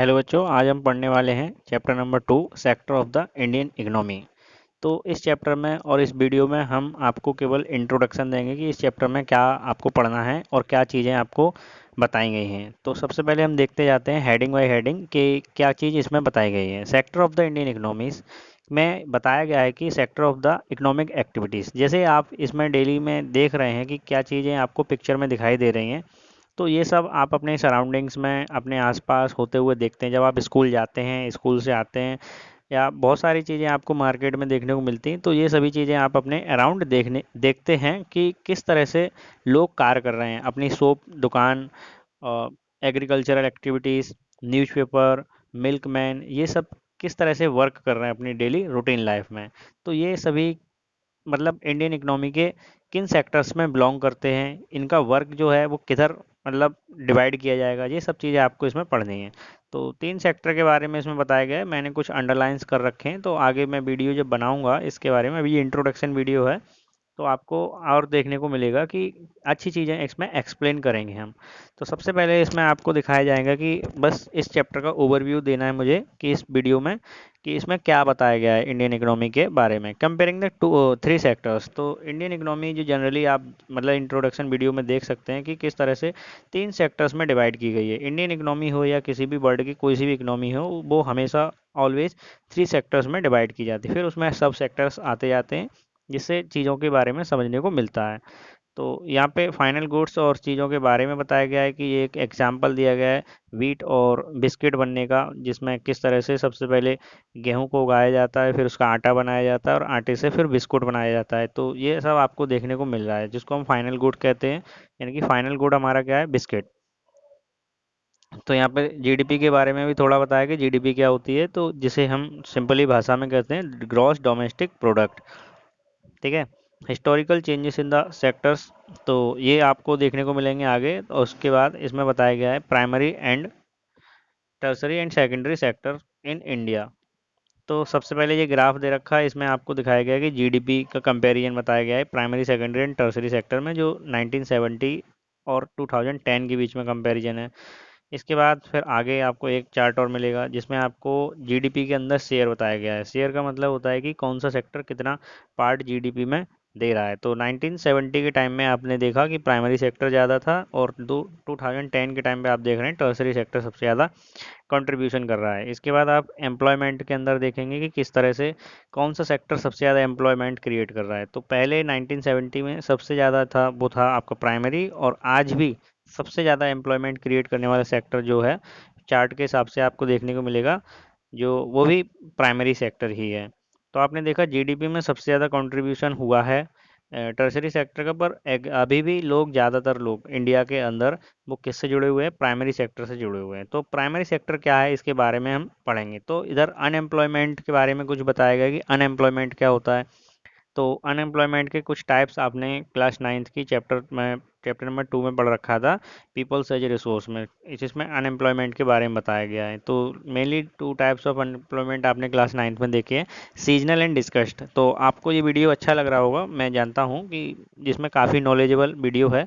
Hello बच्चों, आज हम पढ़ने वाले हैं chapter number 2 sector of the Indian economy. तो इस चैप्टर में और इस वीडियो में हम आपको केवल इंट्रोडक्शन देंगे कि इस चैप्टर में क्या आपको पढ़ना है और क्या चीज़ें आपको बताई गई हैं। तो सबसे पहले हम देखते जाते हैं हेडिंग बाय हेडिंग कि क्या चीज़ इसमें बताई गई है। Sector of the Indian economies में बताया गया है कि sector of the economic activities, जैसे आप इसमें डेली में देख रहे हैं कि क्या चीज़ें आपको पिक्चर में दिखाई दे रही हैं। तो ये सब आप अपने सराउंडिंग्स में अपने आसपास होते हुए देखते हैं। जब आप स्कूल जाते हैं, स्कूल से आते हैं, या बहुत सारी चीज़ें आपको मार्केट में देखने को मिलती हैं। तो ये सभी चीज़ें आप अपने अराउंड देखते हैं कि किस तरह से लोग कार्य कर रहे हैं अपनी शॉप, दुकान, एग्रीकल्चरल एक्टिविटीज़, न्यूज़पेपर, मिल्कमैन, ये सब किस तरह से वर्क कर रहे हैं अपनी डेली रूटीन लाइफ में। तो ये सभी मतलब इंडियन इकोनॉमी के किन सेक्टर्स में बिलोंग करते हैं, इनका वर्क जो है वो किधर मतलब डिवाइड किया जाएगा, ये सब चीज़ें आपको इसमें पढ़नी है। तो 3 सेक्टर के बारे में इसमें बताया गया है। मैंने कुछ अंडरलाइंस कर रखे हैं, तो आगे मैं वीडियो जब बनाऊंगा इसके बारे में, अभी ये इंट्रोडक्शन वीडियो है, तो आपको और देखने को मिलेगा कि अच्छी चीज़ें इसमें एक्सप्लेन करेंगे हम। तो सबसे पहले इसमें आपको दिखाया जाएगा कि बस इस चैप्टर का ओवरव्यू देना है मुझे कि इस वीडियो में कि इसमें क्या बताया गया है इंडियन इकोनॉमी के बारे में, कंपेयरिंग द टू 3 सेक्टर्स। तो इंडियन इकोनॉमी जो जनरली आप मतलब इंट्रोडक्शन वीडियो में देख सकते हैं कि किस तरह से 3 सेक्टर्स में डिवाइड की गई है। इंडियन इकोनॉमी हो या किसी भी वर्ल्ड की कोई सी भी इकोनॉमी हो, वो हमेशा ऑलवेज 3 सेक्टर्स में डिवाइड की जाती है। फिर उसमें सब सेक्टर्स आते जाते हैं, जिससे चीज़ों के बारे में समझने को मिलता है। तो यहाँ पे फाइनल गुड्स और चीज़ों के बारे में बताया गया है कि ये एक एग्जाम्पल दिया गया है वीट और बिस्किट बनने का, जिसमें किस तरह से सबसे पहले गेहूं को उगाया जाता है, फिर उसका आटा बनाया जाता है और आटे से फिर बिस्कुट बनाया जाता है। तो ये सब आपको देखने को मिल रहा है, जिसको हम फाइनल गुड कहते हैं। यानी कि फाइनल गुड हमारा क्या है, बिस्किट। तो यहाँ पे जीडीपी के बारे में भी थोड़ा बताया कि जीडीपी क्या होती है, तो जिसे हम सिंपली भाषा में कहते हैं ग्रॉस डोमेस्टिक प्रोडक्ट। ठीक है। Historical changes in the sectors, तो ये आपको देखने को मिलेंगे आगे। और उसके बाद इसमें बताया गया है primary and tertiary and secondary sector in India. तो सबसे पहले ये ग्राफ दे रखा है, इसमें आपको दिखाया गया है कि जीडीपी का कंपैरिजन बताया गया है primary, secondary and tertiary sector में, जो 1970 और 2010 के बीच में कंपैरिजन है। इसके बाद फिर आगे आपको एक चार्ट और मिलेगा, जिसमें आपको जीडीपी के अंदर शेयर बताया गया है। शेयर का मतलब होता है कि कौन सा सेक्टर कितना पार्ट जीडीपी में दे रहा है। तो 1970 के टाइम में आपने देखा कि प्राइमरी सेक्टर ज़्यादा था, और 2010 के टाइम पे आप देख रहे हैं टर्सरी सेक्टर सबसे ज़्यादा कंट्रीब्यूशन कर रहा है। इसके बाद आप एम्प्लॉयमेंट के अंदर देखेंगे कि किस तरह से कौन सा सेक्टर सबसे ज़्यादा एम्प्लॉयमेंट क्रिएट कर रहा है। तो पहले 1970 में सबसे ज़्यादा था, वो था आपका प्राइमरी, और आज भी सबसे ज़्यादा एम्प्लॉयमेंट क्रिएट करने वाला सेक्टर जो है, चार्ट के हिसाब से आपको देखने को मिलेगा, जो वो भी प्राइमरी सेक्टर ही है। तो आपने देखा जीडीपी में सबसे ज़्यादा कंट्रीब्यूशन हुआ है टर्सरी सेक्टर का, पर अभी भी लोग, ज़्यादातर लोग इंडिया के अंदर, वो किससे जुड़े हुए हैं, प्राइमरी सेक्टर से जुड़े हुए हैं। तो प्राइमरी सेक्टर क्या है, इसके बारे में हम पढ़ेंगे। तो इधर अनएम्प्लॉयमेंट के बारे में कुछ बताया गया कि अनएम्प्लॉयमेंट क्या होता है। तो अनएम्प्लॉयमेंट के कुछ टाइप्स आपने क्लास नाइन्थ की चैप्टर नंबर 2 में पढ़ रखा था, पीपल्स एज ए रिसोर्स में। इसमें अनएम्प्लॉयमेंट के बारे में बताया गया है। तो मेनली 2 टाइप्स ऑफ अनएम्प्लॉयमेंट आपने क्लास नाइन्थ में देखे हैं, सीजनल एंड डिस्कस्ड। तो आपको ये वीडियो अच्छा लग रहा होगा, मैं जानता हूँ कि जिसमें काफ़ी नॉलेजेबल वीडियो है,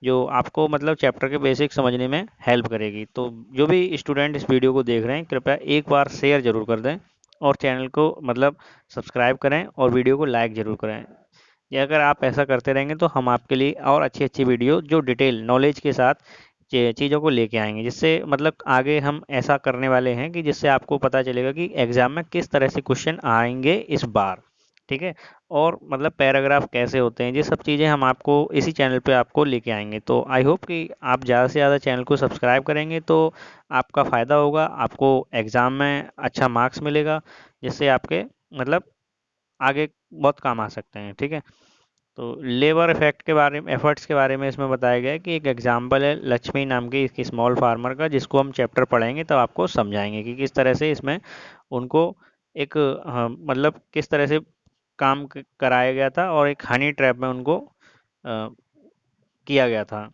जो आपको मतलब चैप्टर के बेसिक समझने में हेल्प करेगी। तो जो भी स्टूडेंट इस वीडियो को देख रहे हैं, कृपया एक बार शेयर ज़रूर कर दें, और चैनल को मतलब सब्सक्राइब करें, और वीडियो को लाइक ज़रूर करें। ये अगर आप ऐसा करते रहेंगे तो हम आपके लिए और अच्छी अच्छी वीडियो जो डिटेल नॉलेज के साथ चीज़ों को लेके आएंगे, जिससे मतलब आगे हम ऐसा करने वाले हैं कि जिससे आपको पता चलेगा कि एग्ज़ाम में किस तरह से क्वेश्चन आएंगे इस बार। ठीक है। और मतलब पैराग्राफ कैसे होते हैं, ये सब चीज़ें हम आपको इसी चैनल पे आपको लेके आएंगे। तो आई होप कि आप ज़्यादा से ज़्यादा चैनल को सब्सक्राइब करेंगे, तो आपका फ़ायदा होगा, आपको एग्ज़ाम में अच्छा मार्क्स मिलेगा, जिससे आपके मतलब आगे बहुत काम आ सकते हैं। ठीक है। तो लेबर इफेक्ट के बारे में, एफर्ट्स के बारे में इसमें बताया गया है कि एक एग्जाम्पल है लक्ष्मी नाम की इसकी स्मॉल फार्मर का, जिसको हम चैप्टर पढ़ेंगे तब आपको समझाएंगे कि किस तरह से इसमें उनको एक मतलब किस तरह से काम कराया गया था, और एक हनी ट्रैप में उनको किया गया था।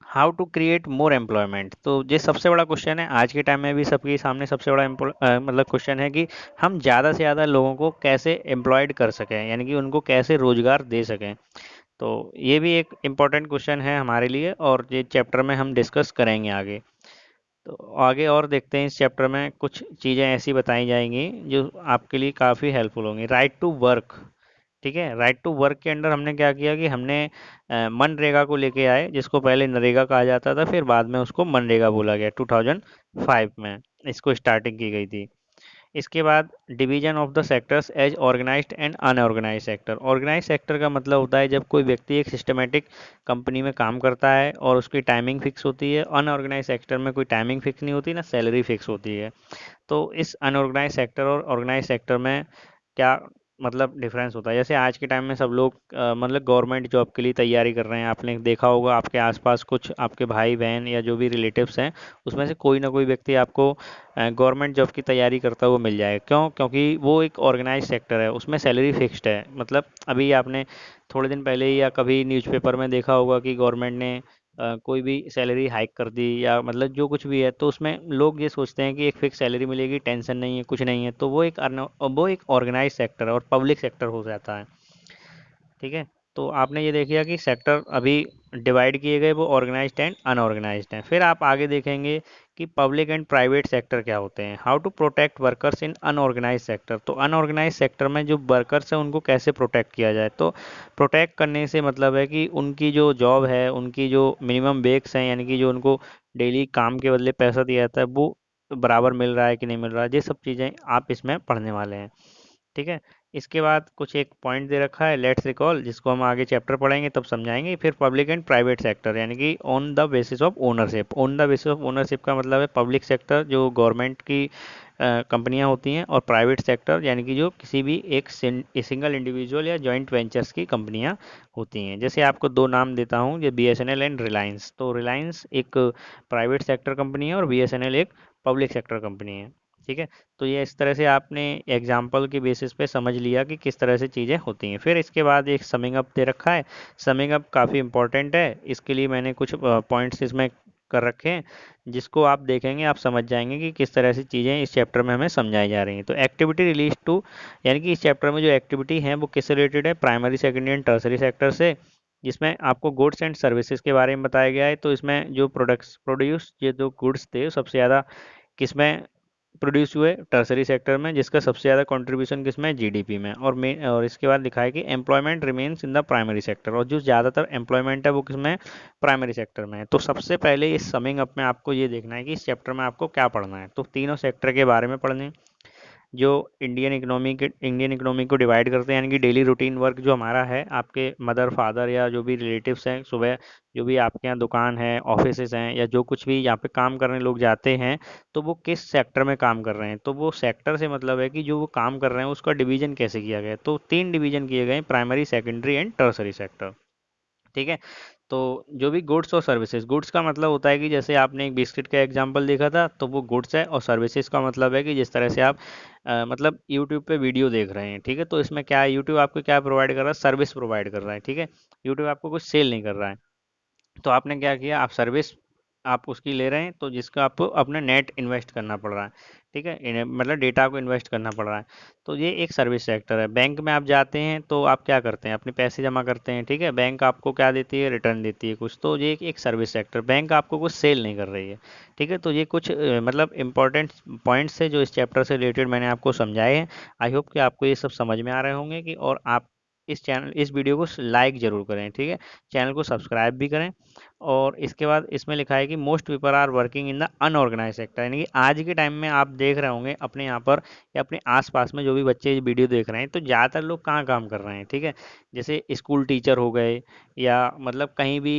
How to create more employment, तो ये सबसे बड़ा क्वेश्चन है आज के टाइम में भी सबके सामने, सबसे बड़ा मतलब क्वेश्चन है कि हम ज़्यादा से ज़्यादा लोगों को कैसे एम्प्लॉयड कर सकें, यानी कि उनको कैसे रोजगार दे सकें। तो ये भी एक इम्पॉर्टेंट क्वेश्चन है हमारे लिए, और ये चैप्टर में हम डिस्कस करेंगे आगे। तो आगे और देखते हैं, इस चैप्टर में कुछ चीज़ें ऐसी बताई जाएंगी जो आपके लिए काफ़ी हेल्पफुल होंगी। राइट टू वर्क, ठीक है। राइट टू वर्क के अंडर हमने क्या किया कि हमने मनरेगा को लेके आए, जिसको पहले नरेगा कहा जाता था, फिर बाद में उसको मनरेगा बोला गया 2005 में, इसको स्टार्टिंग की गई थी। इसके बाद division of the sectors as organised and unorganised sector. Organised sector का मतलब होता है जब कोई व्यक्ति एक सिस्टमेटिक कंपनी में काम करता है और उसकी टाइमिंग फिक्स होती है। अनऑर्गेनाइज्ड सेक्टर में कोई टाइमिंग फिक्स नहीं होती, ना सैलरी फिक्स होती है। तो इस अनऑर्गेनाइज सेक्टर और ऑर्गेनाइज सेक्टर में क्या मतलब डिफरेंस होता है। जैसे आज के टाइम में सब लोग मतलब गवर्नमेंट जॉब के लिए तैयारी कर रहे हैं। आपने देखा होगा आपके आसपास कुछ आपके भाई बहन या जो भी रिलेटिव्स हैं, उसमें से कोई ना कोई व्यक्ति आपको गवर्नमेंट जॉब की तैयारी करता हुआ मिल जाएगा। क्यों? क्योंकि वो एक ऑर्गेनाइज सेक्टर है, उसमें सैलरी फिक्स्ड है। मतलब अभी आपने थोड़े दिन पहले ही या कभी न्यूज़पेपर में देखा होगा कि गवर्नमेंट ने कोई भी सैलरी हाइक कर दी, या मतलब जो कुछ भी है, तो उसमें लोग ये सोचते हैं कि एक फिक्स सैलरी मिलेगी, टेंशन नहीं है, कुछ नहीं है। तो वो एक ऑर्गेनाइज सेक्टर है और पब्लिक सेक्टर हो जाता है, ठीक है। तो आपने ये देखिए कि सेक्टर अभी डिवाइड किए गए, वो ऑर्गेनाइज्ड एंड अनऑर्गेनाइज्ड हैं। फिर आप आगे देखेंगे कि पब्लिक एंड प्राइवेट सेक्टर क्या होते हैं। How to protect workers in unorganised sector. तो अनऑर्गेनाइज सेक्टर में जो वर्कर्स हैं उनको कैसे प्रोटेक्ट किया जाए। तो प्रोटेक्ट करने से मतलब है कि उनकी जो जॉब है, उनकी जो मिनिमम वेक्स हैं, यानी कि जो उनको डेली काम के बदले पैसा दिया जाता है, वो बराबर मिल रहा है कि नहीं मिल रहा है। ये सब चीज़ें आप इसमें पढ़ने वाले हैं, ठीक है। इसके बाद कुछ एक पॉइंट दे रखा है, लेट्स रिकॉल, जिसको हम आगे चैप्टर पढ़ेंगे तब समझाएंगे। फिर पब्लिक एंड प्राइवेट सेक्टर, यानी कि on the basis of ownership. On the basis of ownership का मतलब है पब्लिक सेक्टर जो गवर्नमेंट की कंपनियां होती हैं, और प्राइवेट सेक्टर यानी कि जो किसी भी एक सिंगल इंडिविजुअल या जॉइंट वेंचर्स की कंपनियां होती हैं। जैसे आपको दो नाम देता हूं, ये बीएसएनएल एंड रिलायंस। तो रिलायंस एक प्राइवेट सेक्टर कंपनी है और बीएसएनएल एक पब्लिक सेक्टर कंपनी है, ठीक है। तो ये इस तरह से आपने एग्जाम्पल के बेसिस पे समझ लिया कि किस तरह से चीज़ें होती हैं। फिर इसके बाद एक समिंग अप दे रखा है। समिंग अप काफ़ी इंपॉर्टेंट है, इसके लिए मैंने कुछ पॉइंट्स इसमें कर रखे हैं, जिसको आप देखेंगे आप समझ जाएंगे कि किस तरह से चीज़ें इस चैप्टर में हमें समझाई जा रही हैं। तो एक्टिविटी रिलीज टू, यानी कि इस चैप्टर में जो एक्टिविटी है वो किससे रिलेटेड है, primary secondary and tertiary sector से, जिसमें आपको गुड्स एंड सर्विसेज के बारे में बताया गया है। तो इसमें जो प्रोड्यूस ये जो गुड्स थे सबसे ज़्यादा किसमें प्रोड्यूस हुए, टर्सरी सेक्टर में, जिसका सबसे ज़्यादा कंट्रीब्यूशन किसमें, जीडीपी में। और इसके बाद लिखा है कि employment remains in the primary sector, और जो ज़्यादातर एम्प्लॉयमेंट है वो किसमें, प्राइमरी सेक्टर में है। तो सबसे पहले इस समिंग अप में आपको ये देखना है कि इस चैप्टर में आपको क्या पढ़ना है। तो तीनों सेक्टर के बारे में पढ़ने, जो इंडियन इकोनॉमी को डिवाइड करते हैं, यानी कि डेली रूटीन वर्क जो हमारा है, आपके मदर फादर या जो भी रिलेटिव्स हैं, सुबह जो भी आपके यहाँ दुकान है, ऑफिसेज हैं, या जो कुछ भी यहाँ पे काम करने लोग जाते हैं, तो वो किस सेक्टर में काम कर रहे हैं। तो वो सेक्टर से मतलब है कि जो वो काम कर रहे हैं उसका डिवीजन कैसे किया गया है। तो तीन डिवीजन किए गए हैं, primary secondary and tertiary sector, ठीक है। तो जो भी गुड्स और सर्विसेज, गुड्स का मतलब होता है कि जैसे आपने एक बिस्किट का एग्जांपल देखा था, तो वो गुड्स है। और सर्विसेज का मतलब है कि जिस तरह से आप मतलब यूट्यूब पे वीडियो देख रहे हैं, ठीक है। तो इसमें क्या है, यूट्यूब आपको क्या प्रोवाइड कर रहा है, सर्विस प्रोवाइड कर रहा है, ठीक है। यूट्यूब आपको कुछ सेल नहीं कर रहा है। तो आपने क्या किया, आप सर्विस आप उसकी ले रहे हैं, तो जिसका आपको अपना नेट इन्वेस्ट करना पड़ रहा है, ठीक है। मतलब डेटा को इन्वेस्ट करना पड़ रहा है। तो ये एक सर्विस सेक्टर है। बैंक में आप जाते हैं तो आप क्या करते हैं, अपने पैसे जमा करते हैं, ठीक है। बैंक आपको क्या देती है, रिटर्न देती है कुछ। तो ये एक सर्विस सेक्टर, बैंक आपको कुछ सेल नहीं कर रही है, ठीक है। तो ये कुछ मतलब इंपॉर्टेंट पॉइंट्स है जो इस चैप्टर से रिलेटेड मैंने आपको समझाए हैं। आई होप कि आपको ये सब समझ में आ रहे होंगे कि, और आप इस वीडियो को लाइक ज़रूर करें, ठीक है। चैनल को सब्सक्राइब भी करें। और इसके बाद इसमें लिखा है कि most people are working in the unorganised sector, यानी कि आज के टाइम में आप देख रहे होंगे अपने यहाँ पर या अपने आसपास में जो भी बच्चे ये वीडियो देख रहे हैं, तो ज़्यादातर लोग कहाँ काम कर रहे हैं, ठीक है। जैसे स्कूल टीचर हो गए, या मतलब कहीं भी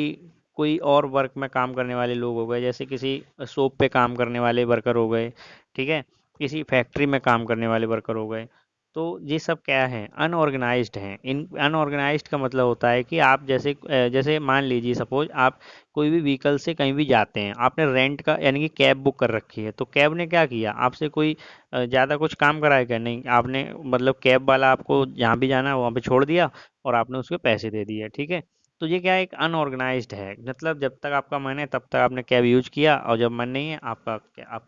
कोई और वर्क में काम करने वाले लोग हो गए, जैसे किसी शॉप पे काम करने वाले वर्कर हो गए, ठीक है। किसी फैक्ट्री में काम करने वाले वर्कर हो गए। तो ये सब क्या है, अनऑर्गेनाइज्ड हैं। इन अनऑर्गेनाइज्ड का मतलब होता है कि आप जैसे मान लीजिए सपोज आप कोई भी व्हीकल से कहीं भी जाते हैं, आपने रेंट का यानी कि कैब बुक कर रखी है। तो कैब ने क्या किया, आपसे कोई ज़्यादा कुछ काम कराया क्या, नहीं। आपने मतलब कैब वाला आपको जहाँ भी जाना है वहाँ पे छोड़ दिया, और आपने उसके पैसे दे दिए, ठीक है। तो ये क्या है, एक अनऑर्गेनाइज्ड है। मतलब जब तक आपका मन है तब तक आपने कैब यूज किया, और जब मन नहीं है आप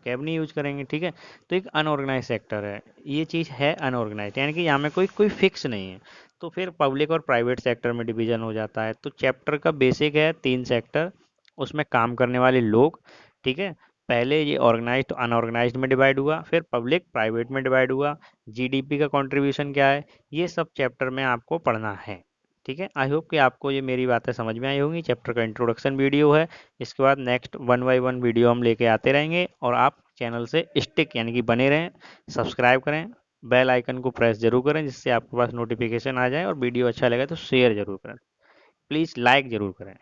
कैब नहीं यूज करेंगे, ठीक है। तो एक अनऑर्गेनाइज सेक्टर है, ये चीज़ है अनऑर्गेनाइज, यानी कि यहाँ में कोई कोई फिक्स नहीं है। तो फिर पब्लिक और प्राइवेट सेक्टर में डिवीजन हो जाता है। तो चैप्टर का बेसिक है तीन सेक्टर, उसमें काम करने वाले लोग, ठीक है। पहले ये ऑर्गेनाइज्ड अनऑर्गेनाइज्ड में डिवाइड हुआ, फिर पब्लिक प्राइवेट में डिवाइड हुआ, जीडीपी का कंट्रीब्यूशन क्या है, ये सब चैप्टर में आपको पढ़ना है। ठीक है, आई होप कि आपको ये मेरी बातें समझ में आई होंगी। चैप्टर का इंट्रोडक्शन वीडियो है, इसके बाद नेक्स्ट 1 बाय 1 वीडियो हम लेके आते रहेंगे, और आप चैनल से स्टिक यानी कि बने रहें, सब्सक्राइब करें, बेल आइकन को प्रेस जरूर करें जिससे आपके पास नोटिफिकेशन आ जाए, और वीडियो अच्छा लगे तो शेयर जरूर करें, प्लीज़ लाइक जरूर करें।